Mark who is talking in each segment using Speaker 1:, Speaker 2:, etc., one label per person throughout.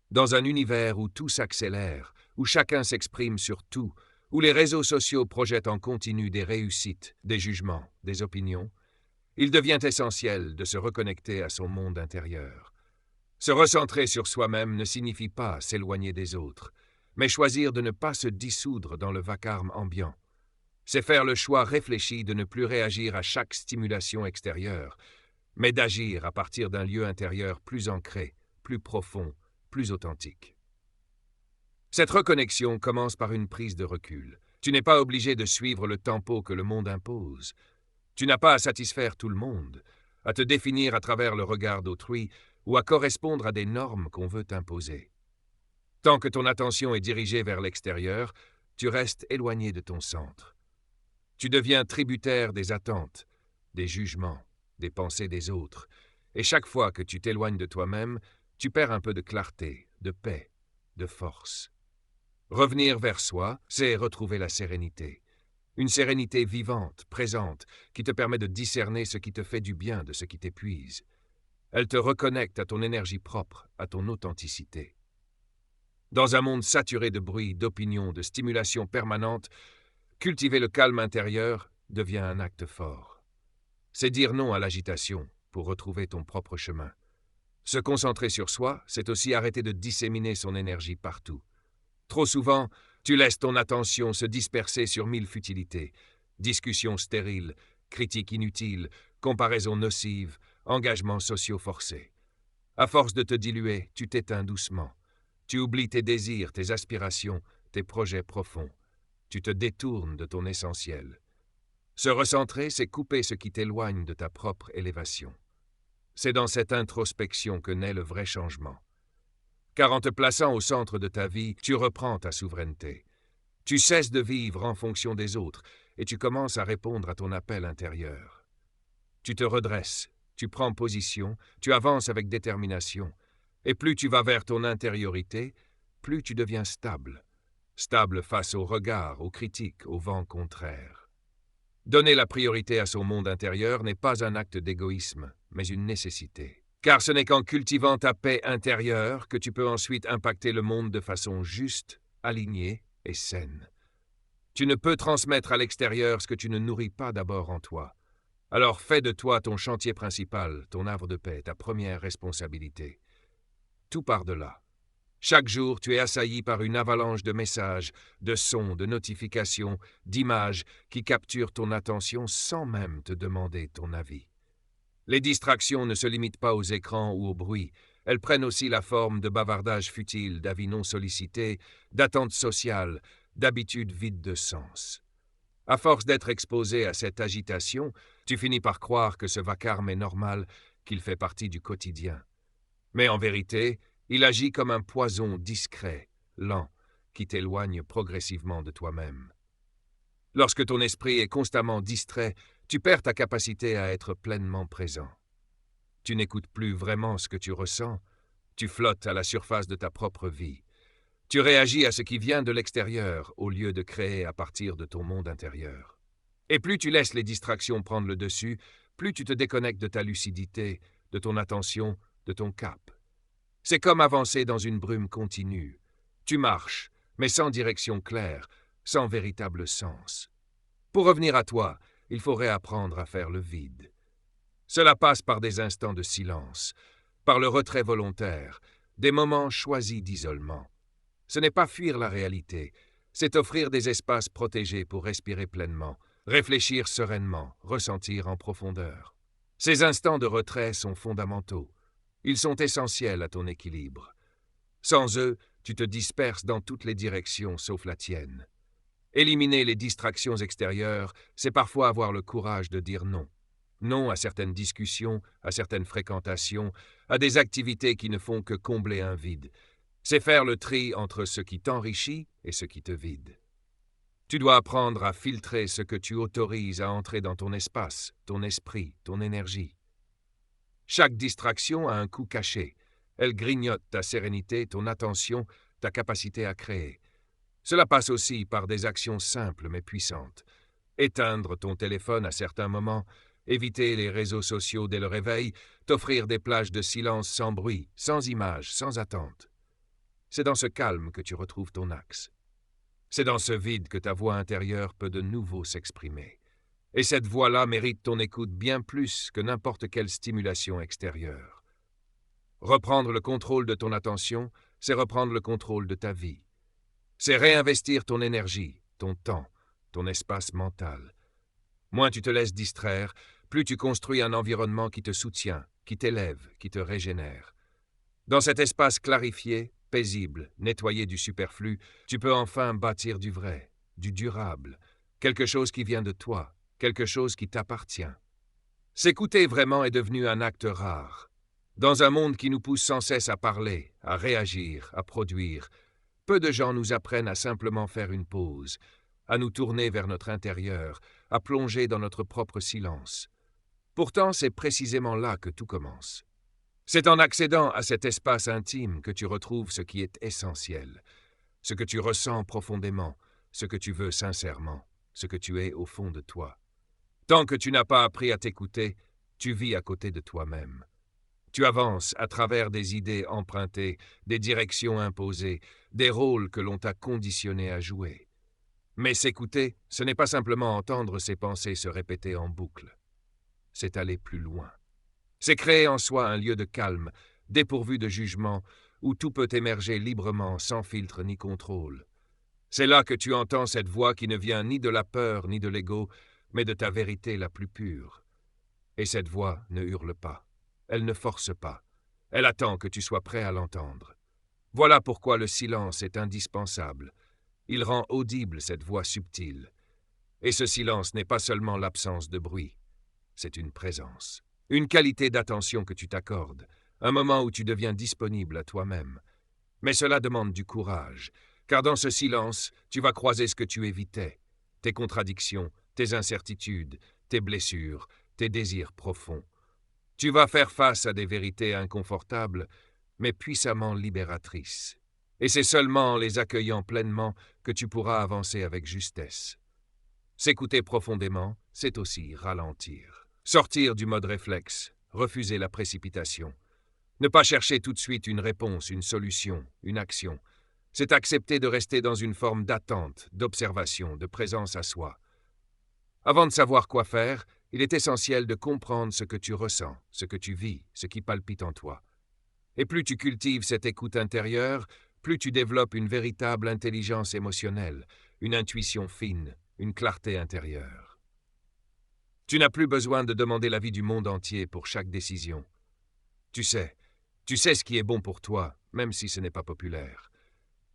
Speaker 1: Dans un univers où tout s'accélère, où chacun s'exprime sur tout, où les réseaux sociaux projettent en continu des réussites, des jugements, des opinions, il devient essentiel de se reconnecter à son monde intérieur. Se recentrer sur soi-même ne signifie pas s'éloigner des autres, mais choisir de ne pas se dissoudre dans le vacarme ambiant. C'est faire le choix réfléchi de ne plus réagir à chaque stimulation extérieure, mais d'agir à partir d'un lieu intérieur plus ancré, plus profond, plus authentique. Cette reconnexion commence par une prise de recul. Tu n'es pas obligé de suivre le tempo que le monde impose. Tu n'as pas à satisfaire tout le monde, à te définir à travers le regard d'autrui ou à correspondre à des normes qu'on veut t'imposer. Tant que ton attention est dirigée vers l'extérieur, tu restes éloigné de ton centre. Tu deviens tributaire des attentes, des jugements, des pensées des autres, et chaque fois que tu t'éloignes de toi-même, tu perds un peu de clarté, de paix, de force. Revenir vers soi, c'est retrouver la sérénité. Une sérénité vivante, présente, qui te permet de discerner ce qui te fait du bien de ce qui t'épuise. Elle te reconnecte à ton énergie propre, à ton authenticité. Dans un monde saturé de bruit, d'opinions, de stimulation permanente, cultiver le calme intérieur devient un acte fort. C'est dire non à l'agitation pour retrouver ton propre chemin. Se concentrer sur soi, c'est aussi arrêter de disséminer son énergie partout. Trop souvent, tu laisses ton attention se disperser sur 1000 futilités, discussions stériles, critiques inutiles, comparaisons nocives, engagements sociaux forcés. À force de te diluer, tu t'éteins doucement. Tu oublies tes désirs, tes aspirations, tes projets profonds. Tu te détournes de ton essentiel. Se recentrer, c'est couper ce qui t'éloigne de ta propre élévation. C'est dans cette introspection que naît le vrai changement. Car en te plaçant au centre de ta vie, tu reprends ta souveraineté. Tu cesses de vivre en fonction des autres et tu commences à répondre à ton appel intérieur. Tu te redresses, tu prends position, tu avances avec détermination. Et plus tu vas vers ton intériorité, plus tu deviens stable. Stable face aux regards, aux critiques, aux vents contraires. Donner la priorité à son monde intérieur n'est pas un acte d'égoïsme, mais une nécessité. Car ce n'est qu'en cultivant ta paix intérieure que tu peux ensuite impacter le monde de façon juste, alignée et saine. Tu ne peux transmettre à l'extérieur ce que tu ne nourris pas d'abord en toi. Alors fais de toi ton chantier principal, ton havre de paix, ta première responsabilité. Tout part de là. Chaque jour, tu es assailli par une avalanche de messages, de sons, de notifications, d'images qui capturent ton attention sans même te demander ton avis. Les distractions ne se limitent pas aux écrans ou au bruit. Elles prennent aussi la forme de bavardages futiles, d'avis non sollicités, d'attentes sociales, d'habitudes vides de sens. À force d'être exposé à cette agitation, tu finis par croire que ce vacarme est normal, qu'il fait partie du quotidien. Mais en vérité, il agit comme un poison discret, lent, qui t'éloigne progressivement de toi-même. Lorsque ton esprit est constamment distrait, tu perds ta capacité à être pleinement présent. Tu n'écoutes plus vraiment ce que tu ressens, tu flottes à la surface de ta propre vie. Tu réagis à ce qui vient de l'extérieur au lieu de créer à partir de ton monde intérieur. Et plus tu laisses les distractions prendre le dessus, plus tu te déconnectes de ta lucidité, de ton attention, de ton cap. C'est comme avancer dans une brume continue. Tu marches, mais sans direction claire, sans véritable sens. Pour revenir à toi, il faut réapprendre à faire le vide. Cela passe par des instants de silence, par le retrait volontaire, des moments choisis d'isolement. Ce n'est pas fuir la réalité, c'est offrir des espaces protégés pour respirer pleinement, réfléchir sereinement, ressentir en profondeur. Ces instants de retrait sont fondamentaux. Ils sont essentiels à ton équilibre. Sans eux, tu te disperses dans toutes les directions sauf la tienne. Éliminer les distractions extérieures, c'est parfois avoir le courage de dire non. Non à certaines discussions, à certaines fréquentations, à des activités qui ne font que combler un vide. C'est faire le tri entre ce qui t'enrichit et ce qui te vide. Tu dois apprendre à filtrer ce que tu autorises à entrer dans ton espace, ton esprit, ton énergie. Chaque distraction a un coût caché. Elle grignote ta sérénité, ton attention, ta capacité à créer. Cela passe aussi par des actions simples mais puissantes. Éteindre ton téléphone à certains moments, éviter les réseaux sociaux dès le réveil, t'offrir des plages de silence sans bruit, sans images, sans attente. C'est dans ce calme que tu retrouves ton axe. C'est dans ce vide que ta voix intérieure peut de nouveau s'exprimer. Et cette voix-là mérite ton écoute bien plus que n'importe quelle stimulation extérieure. Reprendre le contrôle de ton attention, c'est reprendre le contrôle de ta vie. C'est réinvestir ton énergie, ton temps, ton espace mental. Moins tu te laisses distraire, plus tu construis un environnement qui te soutient, qui t'élève, qui te régénère. Dans cet espace clarifié, paisible, nettoyé du superflu, tu peux enfin bâtir du vrai, du durable, quelque chose qui vient de toi, quelque chose qui t'appartient. S'écouter vraiment est devenu un acte rare. Dans un monde qui nous pousse sans cesse à parler, à réagir, à produire, peu de gens nous apprennent à simplement faire une pause, à nous tourner vers notre intérieur, à plonger dans notre propre silence. Pourtant, c'est précisément là que tout commence. C'est en accédant à cet espace intime que tu retrouves ce qui est essentiel, ce que tu ressens profondément, ce que tu veux sincèrement, ce que tu es au fond de toi. Tant que tu n'as pas appris à t'écouter, tu vis à côté de toi-même. Tu avances à travers des idées empruntées, des directions imposées, des rôles que l'on t'a conditionné à jouer. Mais s'écouter, ce n'est pas simplement entendre ses pensées se répéter en boucle. C'est aller plus loin. C'est créer en soi un lieu de calme, dépourvu de jugement, où tout peut émerger librement, sans filtre ni contrôle. C'est là que tu entends cette voix qui ne vient ni de la peur ni de l'ego, mais de ta vérité la plus pure. Et cette voix ne hurle pas. Elle ne force pas. Elle attend que tu sois prêt à l'entendre. Voilà pourquoi le silence est indispensable. Il rend audible cette voix subtile. Et ce silence n'est pas seulement l'absence de bruit, c'est une présence. Une qualité d'attention que tu t'accordes, un moment où tu deviens disponible à toi-même. Mais cela demande du courage, car dans ce silence, tu vas croiser ce que tu évitais, tes contradictions, tes incertitudes, tes blessures, tes désirs profonds. Tu vas faire face à des vérités inconfortables, mais puissamment libératrices. Et c'est seulement en les accueillant pleinement que tu pourras avancer avec justesse. S'écouter profondément, c'est aussi ralentir. Sortir du mode réflexe, refuser la précipitation. Ne pas chercher tout de suite une réponse, une solution, une action. C'est accepter de rester dans une forme d'attente, d'observation, de présence à soi. Avant de savoir quoi faire, il est essentiel de comprendre ce que tu ressens, ce que tu vis, ce qui palpite en toi. Et plus tu cultives cette écoute intérieure, plus tu développes une véritable intelligence émotionnelle, une intuition fine, une clarté intérieure. Tu n'as plus besoin de demander l'avis du monde entier pour chaque décision. Tu sais ce qui est bon pour toi, même si ce n'est pas populaire.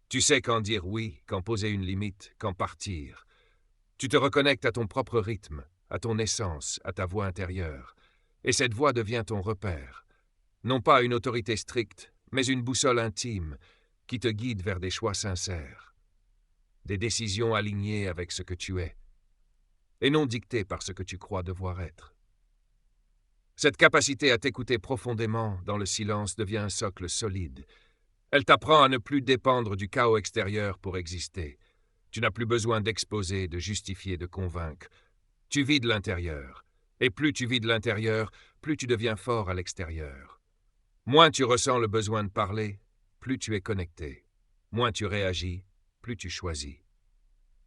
Speaker 1: Tu sais quand dire oui, quand poser une limite, quand partir. Tu te reconnectes à ton propre rythme, à ton essence, à ta voix intérieure. Et cette voix devient ton repère. Non pas une autorité stricte, mais une boussole intime qui te guide vers des choix sincères. Des décisions alignées avec ce que tu es, et non dictées par ce que tu crois devoir être. Cette capacité à t'écouter profondément dans le silence devient un socle solide. Elle t'apprend à ne plus dépendre du chaos extérieur pour exister. Tu n'as plus besoin d'exposer, de justifier, de convaincre. Tu vis de l'intérieur. Et plus tu vis de l'intérieur, plus tu deviens fort à l'extérieur. Moins tu ressens le besoin de parler, plus tu es connecté. Moins tu réagis, plus tu choisis.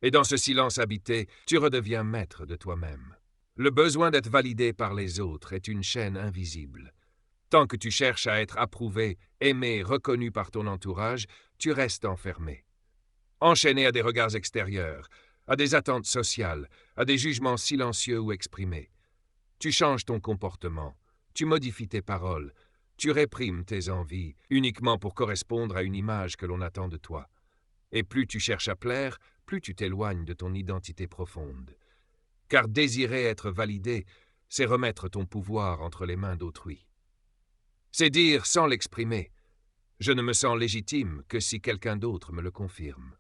Speaker 1: Et dans ce silence habité, tu redeviens maître de toi-même. Le besoin d'être validé par les autres est une chaîne invisible. Tant que tu cherches à être approuvé, aimé, reconnu par ton entourage, tu restes enfermé. Enchaîné à des regards extérieurs, à des attentes sociales, à des jugements silencieux ou exprimés. Tu changes ton comportement, tu modifies tes paroles, tu réprimes tes envies, uniquement pour correspondre à une image que l'on attend de toi. Et plus tu cherches à plaire, plus tu t'éloignes de ton identité profonde. Car désirer être validé, c'est remettre ton pouvoir entre les mains d'autrui. C'est dire, sans l'exprimer, je ne me sens légitime que si quelqu'un d'autre me le confirme.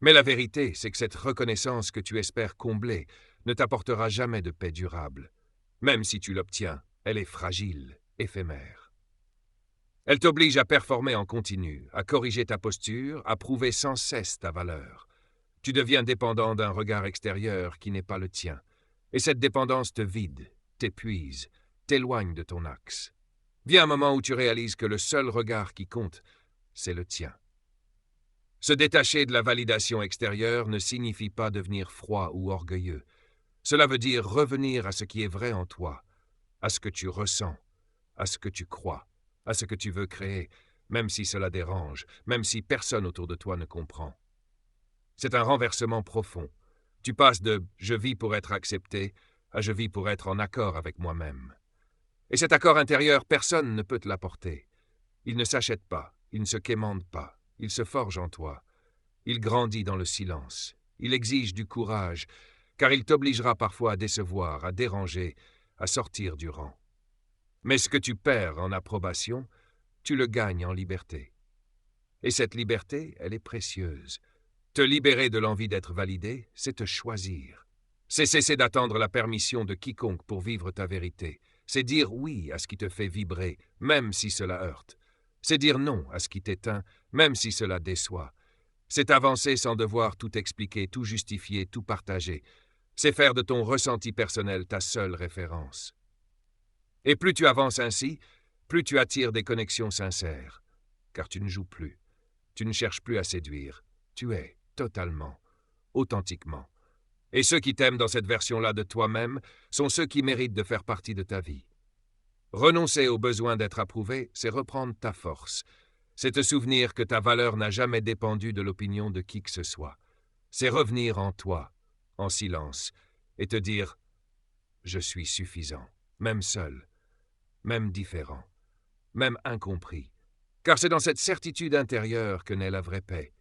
Speaker 1: Mais la vérité, c'est que cette reconnaissance que tu espères combler ne t'apportera jamais de paix durable. Même si tu l'obtiens, elle est fragile, éphémère. Elle t'oblige à performer en continu, à corriger ta posture, à prouver sans cesse ta valeur. Tu deviens dépendant d'un regard extérieur qui n'est pas le tien. Et cette dépendance te vide, t'épuise, t'éloigne de ton axe. Vient un moment où tu réalises que le seul regard qui compte, c'est le tien. Se détacher de la validation extérieure ne signifie pas devenir froid ou orgueilleux. Cela veut dire revenir à ce qui est vrai en toi, à ce que tu ressens, à ce que tu crois, à ce que tu veux créer, même si cela dérange, même si personne autour de toi ne comprend. C'est un renversement profond. Tu passes de « je vis pour être accepté » à « je vis pour être en accord avec moi-même ». Et cet accord intérieur, personne ne peut te l'apporter. Il ne s'achète pas, il ne se quémande pas, il se forge en toi. Il grandit dans le silence. Il exige du courage, car il t'obligera parfois à décevoir, à déranger, à sortir du rang. Mais ce que tu perds en approbation, tu le gagnes en liberté. Et cette liberté, elle est précieuse. Te libérer de l'envie d'être validé, c'est te choisir. C'est cesser d'attendre la permission de quiconque pour vivre ta vérité. C'est dire oui à ce qui te fait vibrer, même si cela heurte. C'est dire non à ce qui t'éteint, même si cela déçoit. C'est avancer sans devoir tout expliquer, tout justifier, tout partager. C'est faire de ton ressenti personnel ta seule référence. Et plus tu avances ainsi, plus tu attires des connexions sincères. Car tu ne joues plus. Tu ne cherches plus à séduire. Tu es, totalement, authentiquement. Et ceux qui t'aiment dans cette version-là de toi-même sont ceux qui méritent de faire partie de ta vie. Renoncer au besoin d'être approuvé, c'est reprendre ta force. C'est te souvenir que ta valeur n'a jamais dépendu de l'opinion de qui que ce soit. C'est revenir en toi, en silence, et te dire « je suis suffisant, même seul, même différent, même incompris ». Car c'est dans cette certitude intérieure que naît la vraie paix,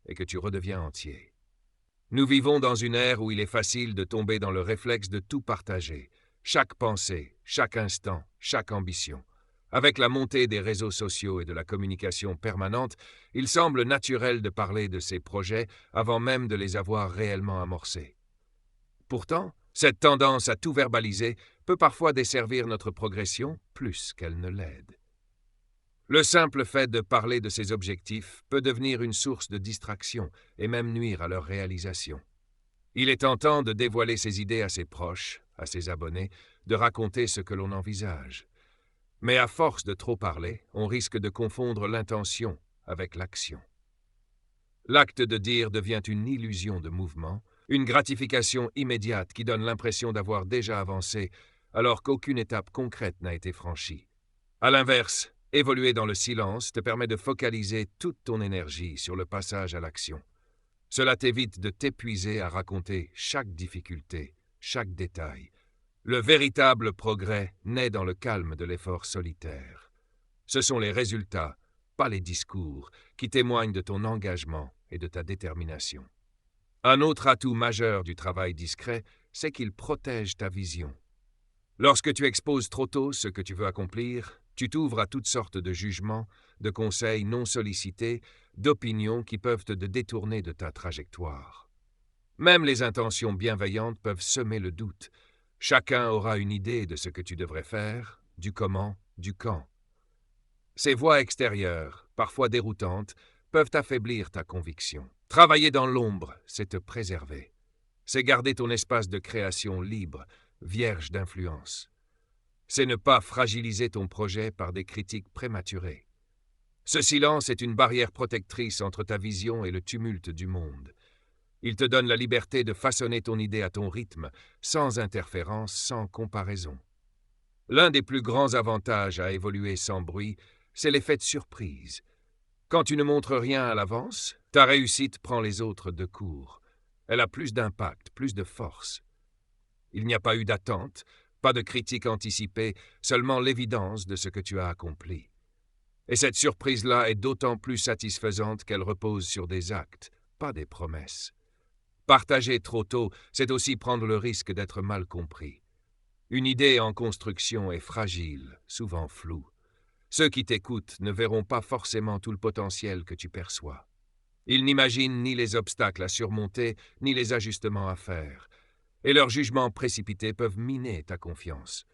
Speaker 1: et que tu redeviens entier. Nous vivons dans une ère où il est facile de tomber dans le réflexe de tout partager, chaque pensée, chaque instant, chaque ambition. Avec la montée des réseaux sociaux et de la communication permanente, il semble naturel de parler de ces projets avant même de les avoir réellement amorcés. Pourtant, cette tendance à tout verbaliser peut parfois desservir notre progression plus qu'elle ne l'aide. Le simple fait de parler de ses objectifs peut devenir une source de distraction et même nuire à leur réalisation. Il est tentant de dévoiler ses idées à ses proches, à ses abonnés, de raconter ce que l'on envisage. Mais à force de trop parler, on risque de confondre l'intention avec l'action. L'acte de dire devient une illusion de mouvement, une gratification immédiate qui donne l'impression d'avoir déjà avancé, alors qu'aucune étape concrète n'a été franchie. À l'inverse, évoluer dans le silence te permet de focaliser toute ton énergie sur le passage à l'action. Cela t'évite de t'épuiser à raconter chaque difficulté, chaque détail. Le véritable progrès naît dans le calme de l'effort solitaire. Ce sont les résultats, pas les discours, qui témoignent de ton engagement et de ta détermination. Un autre atout majeur du travail discret, c'est qu'il protège ta vision. Lorsque tu exposes trop tôt ce que tu veux accomplir, tu t'ouvres à toutes sortes de jugements, de conseils non sollicités, d'opinions qui peuvent te détourner de ta trajectoire. Même les intentions bienveillantes peuvent semer le doute. Chacun aura une idée de ce que tu devrais faire, du comment, du quand. Ces voix extérieures, parfois déroutantes, peuvent affaiblir ta conviction. Travailler dans l'ombre, c'est te préserver. C'est garder ton espace de création libre, vierge d'influence. C'est ne pas fragiliser ton projet par des critiques prématurées. Ce silence est une barrière protectrice entre ta vision et le tumulte du monde. Il te donne la liberté de façonner ton idée à ton rythme, sans interférence, sans comparaison. L'un des plus grands avantages à évoluer sans bruit, c'est l'effet de surprise. Quand tu ne montres rien à l'avance, ta réussite prend les autres de court. Elle a plus d'impact, plus de force. Il n'y a pas eu d'attente, pas de critique anticipée, seulement l'évidence de ce que tu as accompli. Et cette surprise-là est d'autant plus satisfaisante qu'elle repose sur des actes, pas des promesses. Partager trop tôt, c'est aussi prendre le risque d'être mal compris. Une idée en construction est fragile, souvent floue. Ceux qui t'écoutent ne verront pas forcément tout le potentiel que tu perçois. Ils n'imaginent ni les obstacles à surmonter, ni les ajustements à faire. Et leurs jugements précipités peuvent miner ta confiance.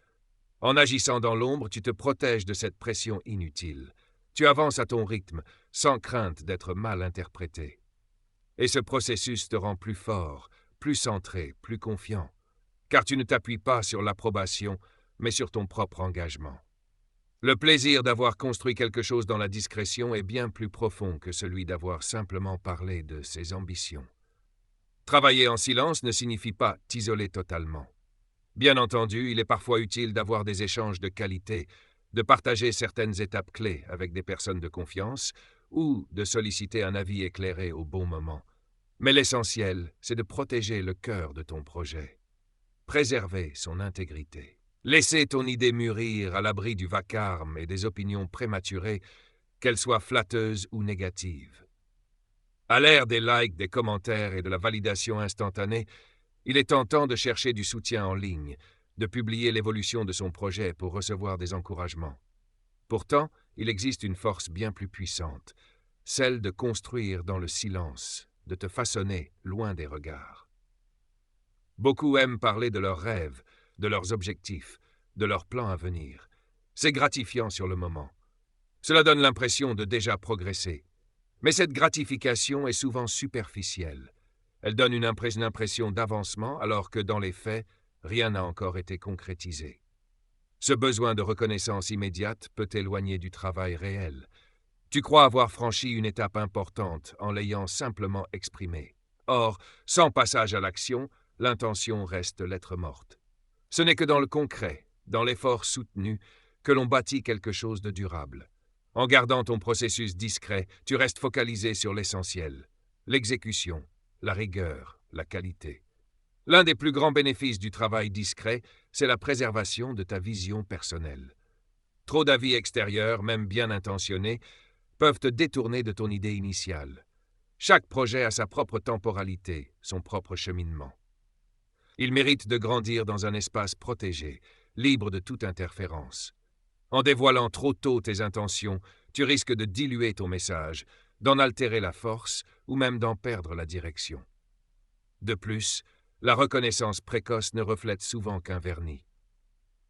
Speaker 1: En agissant dans l'ombre, tu te protèges de cette pression inutile. Tu avances à ton rythme, sans crainte d'être mal interprété. Et ce processus te rend plus fort, plus centré, plus confiant, car tu ne t'appuies pas sur l'approbation, mais sur ton propre engagement. Le plaisir d'avoir construit quelque chose dans la discrétion est bien plus profond que celui d'avoir simplement parlé de ses ambitions. Travailler en silence ne signifie pas t'isoler totalement. Bien entendu, il est parfois utile d'avoir des échanges de qualité, de partager certaines étapes clés avec des personnes de confiance ou de solliciter un avis éclairé au bon moment. Mais l'essentiel, c'est de protéger le cœur de ton projet, préserver son intégrité. Laisser ton idée mûrir à l'abri du vacarme et des opinions prématurées, qu'elles soient flatteuses ou négatives. À l'ère des likes, des commentaires et de la validation instantanée, il est tentant de chercher du soutien en ligne, de publier l'évolution de son projet pour recevoir des encouragements. Pourtant, il existe une force bien plus puissante, celle de construire dans le silence, de te façonner loin des regards. Beaucoup aiment parler de leurs rêves, de leurs objectifs, de leurs plans à venir. C'est gratifiant sur le moment. Cela donne l'impression de déjà progresser. Mais cette gratification est souvent superficielle. Elle donne une impression d'avancement alors que dans les faits, rien n'a encore été concrétisé. Ce besoin de reconnaissance immédiate peut t'éloigner du travail réel. Tu crois avoir franchi une étape importante en l'ayant simplement exprimée. Or, sans passage à l'action, l'intention reste lettre morte. Ce n'est que dans le concret, dans l'effort soutenu, que l'on bâtit quelque chose de durable. En gardant ton processus discret, tu restes focalisé sur l'essentiel, l'exécution, la rigueur, la qualité. L'un des plus grands bénéfices du travail discret, c'est la préservation de ta vision personnelle. Trop d'avis extérieurs, même bien intentionnés, peuvent te détourner de ton idée initiale. Chaque projet a sa propre temporalité, son propre cheminement. Il mérite de grandir dans un espace protégé, libre de toute interférence. En dévoilant trop tôt tes intentions, tu risques de diluer ton message, d'en altérer la force ou même d'en perdre la direction. De plus, la reconnaissance précoce ne reflète souvent qu'un vernis.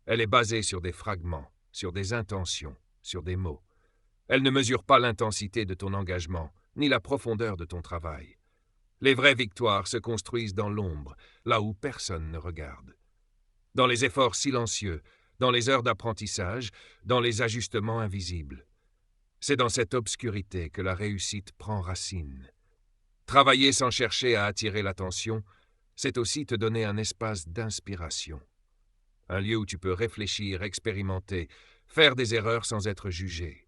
Speaker 1: Elle est basée sur des fragments, sur des intentions, sur des mots. Elle ne mesure pas l'intensité de ton engagement, ni la profondeur de ton travail. Les vraies victoires se construisent dans l'ombre, là où personne ne regarde. Dans les efforts silencieux, dans les heures d'apprentissage, dans les ajustements invisibles. C'est dans cette obscurité que la réussite prend racine. Travailler sans chercher à attirer l'attention, c'est aussi te donner un espace d'inspiration. Un lieu où tu peux réfléchir, expérimenter, faire des erreurs sans être jugé.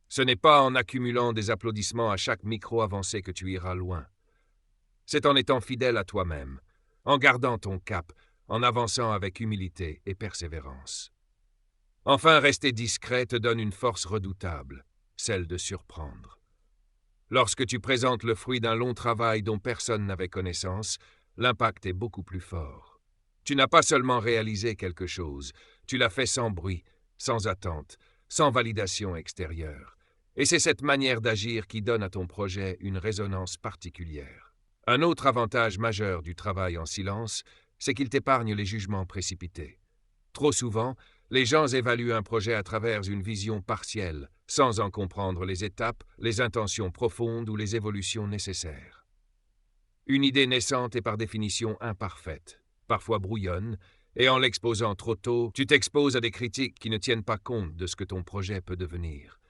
Speaker 1: Ce n'est pas en accumulant des applaudissements à chaque micro-avancée que tu iras loin. C'est en étant fidèle à toi-même, en gardant ton cap, en avançant avec humilité et persévérance. Enfin, rester discret te donne une force redoutable, celle de surprendre. Lorsque tu présentes le fruit d'un long travail dont personne n'avait connaissance, l'impact est beaucoup plus fort. Tu n'as pas seulement réalisé quelque chose, tu l'as fait sans bruit, sans attente, sans validation extérieure. Et c'est cette manière d'agir qui donne à ton projet une résonance particulière. Un autre avantage majeur du travail en silence, c'est qu'il t'épargne les jugements précipités. Trop souvent, les gens évaluent un projet à travers une vision partielle, sans en comprendre les étapes, les intentions profondes ou les évolutions nécessaires. Une idée naissante est par définition imparfaite, parfois brouillonne, et en l'exposant trop tôt, tu t'exposes à des critiques qui ne tiennent pas compte de ce que ton projet peut devenir.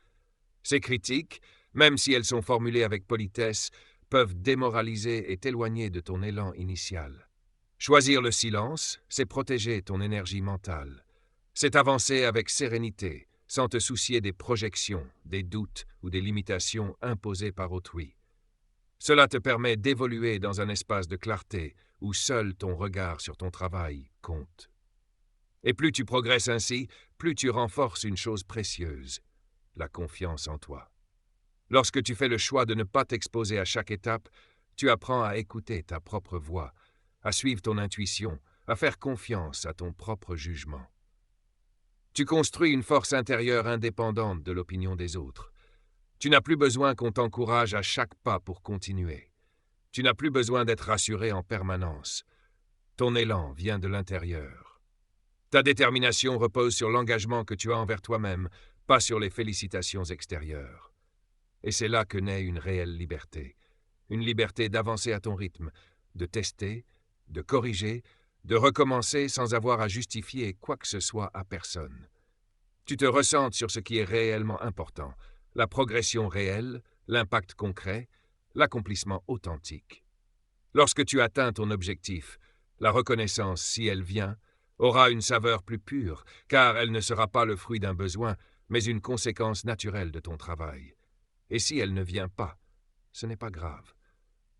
Speaker 1: Ces critiques, même si elles sont formulées avec politesse, peuvent démoraliser et t'éloigner de ton élan initial. Choisir le silence, c'est protéger ton énergie mentale. C'est avancer avec sérénité, sans te soucier des projections, des doutes ou des limitations imposées par autrui. Cela te permet d'évoluer dans un espace de clarté où seul ton regard sur ton travail compte. Et plus tu progresses ainsi, plus tu renforces une chose précieuse, la confiance en toi. Lorsque tu fais le choix de ne pas t'exposer à chaque étape, tu apprends à écouter ta propre voix, à suivre ton intuition, à faire confiance à ton propre jugement. Tu construis une force intérieure indépendante de l'opinion des autres. Tu n'as plus besoin qu'on t'encourage à chaque pas pour continuer. Tu n'as plus besoin d'être rassuré en permanence. Ton élan vient de l'intérieur. Ta détermination repose sur l'engagement que tu as envers toi-même, pas sur les félicitations extérieures. Et c'est là que naît une réelle liberté. Une liberté d'avancer à ton rythme, de tester, de corriger, de recommencer sans avoir à justifier quoi que ce soit à personne. Tu te recentres sur ce qui est réellement important, la progression réelle, l'impact concret, l'accomplissement authentique. Lorsque tu atteins ton objectif, la reconnaissance, si elle vient, aura une saveur plus pure, car elle ne sera pas le fruit d'un besoin, mais une conséquence naturelle de ton travail. Et si elle ne vient pas, ce n'est pas grave,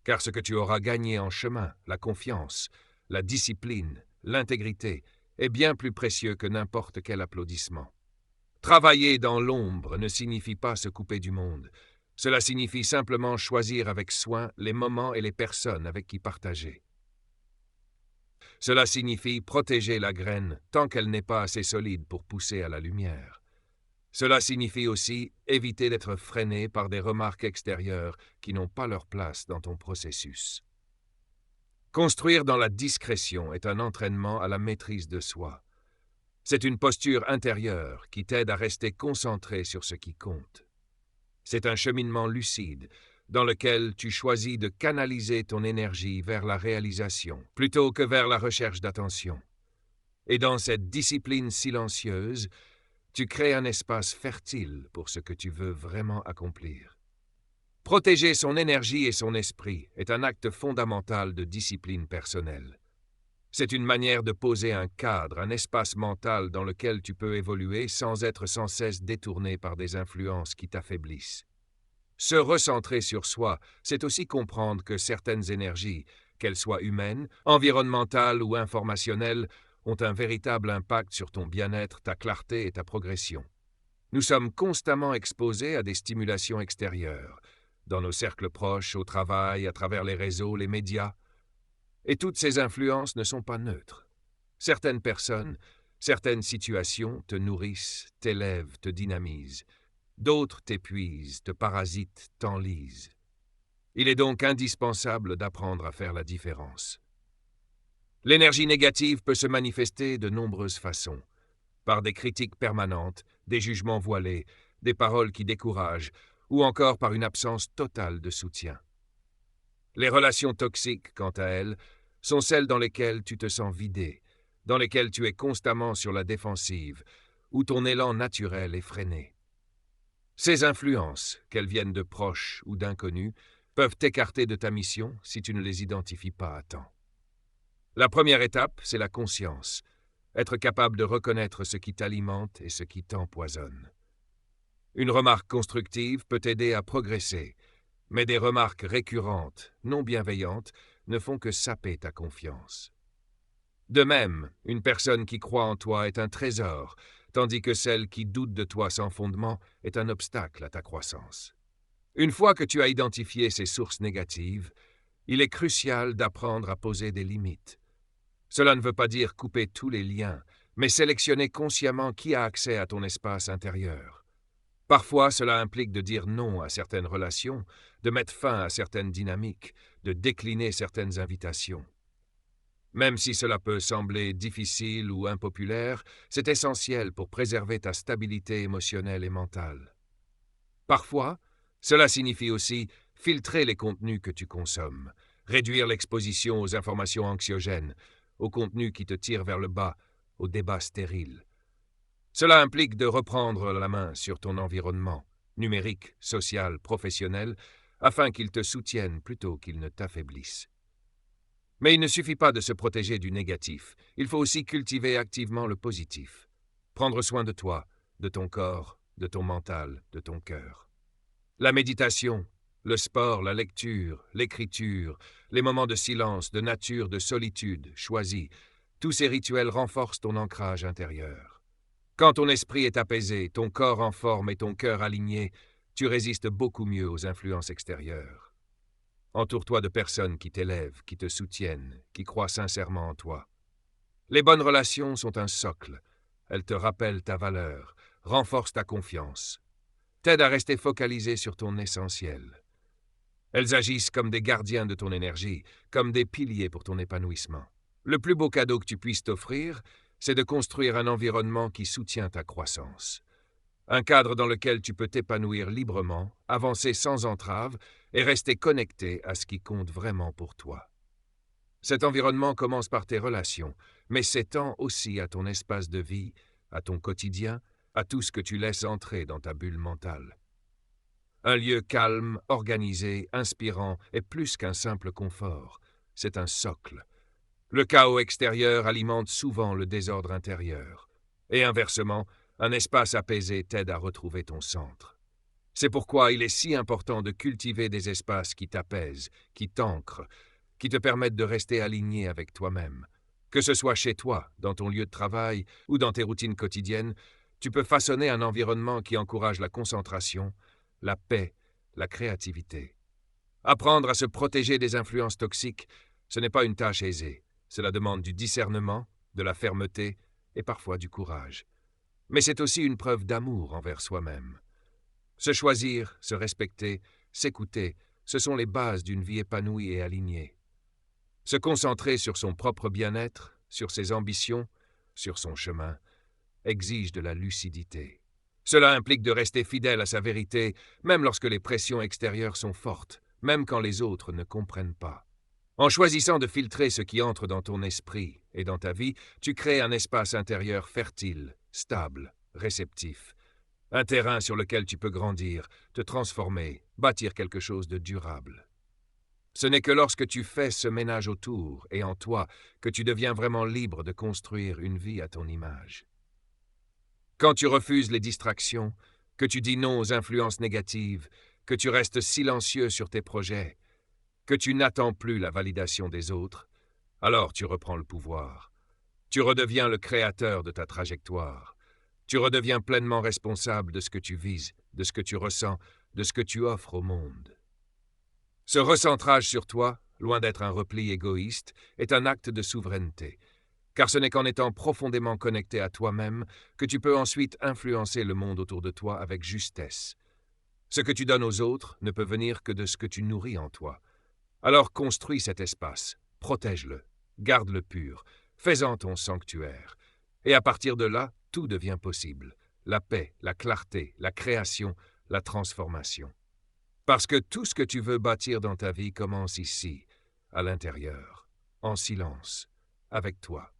Speaker 1: car ce que tu auras gagné en chemin, la confiance, la discipline, l'intégrité, est bien plus précieux que n'importe quel applaudissement. Travailler dans l'ombre ne signifie pas se couper du monde. Cela signifie simplement choisir avec soin les moments et les personnes avec qui partager. Cela signifie protéger la graine tant qu'elle n'est pas assez solide pour pousser à la lumière. Cela signifie aussi éviter d'être freiné par des remarques extérieures qui n'ont pas leur place dans ton processus. Construire dans la discrétion est un entraînement à la maîtrise de soi. C'est une posture intérieure qui t'aide à rester concentré sur ce qui compte. C'est un cheminement lucide dans lequel tu choisis de canaliser ton énergie vers la réalisation plutôt que vers la recherche d'attention. Et dans cette discipline silencieuse, tu crées un espace fertile pour ce que tu veux vraiment accomplir. Protéger son énergie et son esprit est un acte fondamental de discipline personnelle. C'est une manière de poser un cadre, un espace mental dans lequel tu peux évoluer sans être sans cesse détourné par des influences qui t'affaiblissent. Se recentrer sur soi, c'est aussi comprendre que certaines énergies, qu'elles soient humaines, environnementales ou informationnelles, ont un véritable impact sur ton bien-être, ta clarté et ta progression. Nous sommes constamment exposés à des stimulations extérieures, dans nos cercles proches, au travail, à travers les réseaux, les médias. Et toutes ces influences ne sont pas neutres. Certaines personnes, certaines situations te nourrissent, t'élèvent, te dynamisent. D'autres t'épuisent, te parasitent, t'enlisent. Il est donc indispensable d'apprendre à faire la différence. L'énergie négative peut se manifester de nombreuses façons, par des critiques permanentes, des jugements voilés, des paroles qui découragent, ou encore par une absence totale de soutien. Les relations toxiques, quant à elles, sont celles dans lesquelles tu te sens vidé, dans lesquelles tu es constamment sur la défensive, où ton élan naturel est freiné. Ces influences, qu'elles viennent de proches ou d'inconnus, peuvent t'écarter de ta mission si tu ne les identifies pas à temps. La première étape, c'est la conscience, être capable de reconnaître ce qui t'alimente et ce qui t'empoisonne. Une remarque constructive peut t'aider à progresser, mais des remarques récurrentes, non bienveillantes, ne font que saper ta confiance. De même, une personne qui croit en toi est un trésor, tandis que celle qui doute de toi sans fondement est un obstacle à ta croissance. Une fois que tu as identifié ces sources négatives, il est crucial d'apprendre à poser des limites. Cela ne veut pas dire couper tous les liens, mais sélectionner consciemment qui a accès à ton espace intérieur. Parfois, cela implique de dire non à certaines relations, de mettre fin à certaines dynamiques, de décliner certaines invitations. Même si cela peut sembler difficile ou impopulaire, c'est essentiel pour préserver ta stabilité émotionnelle et mentale. Parfois, cela signifie aussi filtrer les contenus que tu consommes, réduire l'exposition aux informations anxiogènes, aux contenus qui te tirent vers le bas, aux débats stériles. Cela implique de reprendre la main sur ton environnement, numérique, social, professionnel, afin qu'il te soutienne plutôt qu'il ne t'affaiblisse. Mais il ne suffit pas de se protéger du négatif, il faut aussi cultiver activement le positif. Prendre soin de toi, de ton corps, de ton mental, de ton cœur. La méditation, le sport, la lecture, l'écriture, les moments de silence, de nature, de solitude, choisis, tous ces rituels renforcent ton ancrage intérieur. Quand ton esprit est apaisé, ton corps en forme et ton cœur aligné, tu résistes beaucoup mieux aux influences extérieures. Entoure-toi de personnes qui t'élèvent, qui te soutiennent, qui croient sincèrement en toi. Les bonnes relations sont un socle. Elles te rappellent ta valeur, renforcent ta confiance, t'aident à rester focalisé sur ton essentiel. Elles agissent comme des gardiens de ton énergie, comme des piliers pour ton épanouissement. Le plus beau cadeau que tu puisses t'offrir, c'est de construire un environnement qui soutient ta croissance. Un cadre dans lequel tu peux t'épanouir librement, avancer sans entrave et rester connecté à ce qui compte vraiment pour toi. Cet environnement commence par tes relations, mais s'étend aussi à ton espace de vie, à ton quotidien, à tout ce que tu laisses entrer dans ta bulle mentale. Un lieu calme, organisé, inspirant est plus qu'un simple confort, c'est un socle. Le chaos extérieur alimente souvent le désordre intérieur. Et inversement, un espace apaisé t'aide à retrouver ton centre. C'est pourquoi il est si important de cultiver des espaces qui t'apaisent, qui t'ancrent, qui te permettent de rester aligné avec toi-même. Que ce soit chez toi, dans ton lieu de travail ou dans tes routines quotidiennes, tu peux façonner un environnement qui encourage la concentration, la paix, la créativité. Apprendre à se protéger des influences toxiques, ce n'est pas une tâche aisée. Cela demande du discernement, de la fermeté et parfois du courage. Mais c'est aussi une preuve d'amour envers soi-même. Se choisir, se respecter, s'écouter, ce sont les bases d'une vie épanouie et alignée. Se concentrer sur son propre bien-être, sur ses ambitions, sur son chemin, exige de la lucidité. Cela implique de rester fidèle à sa vérité, même lorsque les pressions extérieures sont fortes, même quand les autres ne comprennent pas. En choisissant de filtrer ce qui entre dans ton esprit et dans ta vie, tu crées un espace intérieur fertile, stable, réceptif. Un terrain sur lequel tu peux grandir, te transformer, bâtir quelque chose de durable. Ce n'est que lorsque tu fais ce ménage autour et en toi que tu deviens vraiment libre de construire une vie à ton image. Quand tu refuses les distractions, que tu dis non aux influences négatives, que tu restes silencieux sur tes projets, que tu n'attends plus la validation des autres, alors tu reprends le pouvoir. Tu redeviens le créateur de ta trajectoire. Tu redeviens pleinement responsable de ce que tu vises, de ce que tu ressens, de ce que tu offres au monde. Ce recentrage sur toi, loin d'être un repli égoïste, est un acte de souveraineté. Car ce n'est qu'en étant profondément connecté à toi-même que tu peux ensuite influencer le monde autour de toi avec justesse. Ce que tu donnes aux autres ne peut venir que de ce que tu nourris en toi. Alors construis cet espace, protège-le, garde-le pur, fais-en ton sanctuaire. Et à partir de là, tout devient possible. La paix, la clarté, la création, la transformation. Parce que tout ce que tu veux bâtir dans ta vie commence ici, à l'intérieur, en silence, avec toi.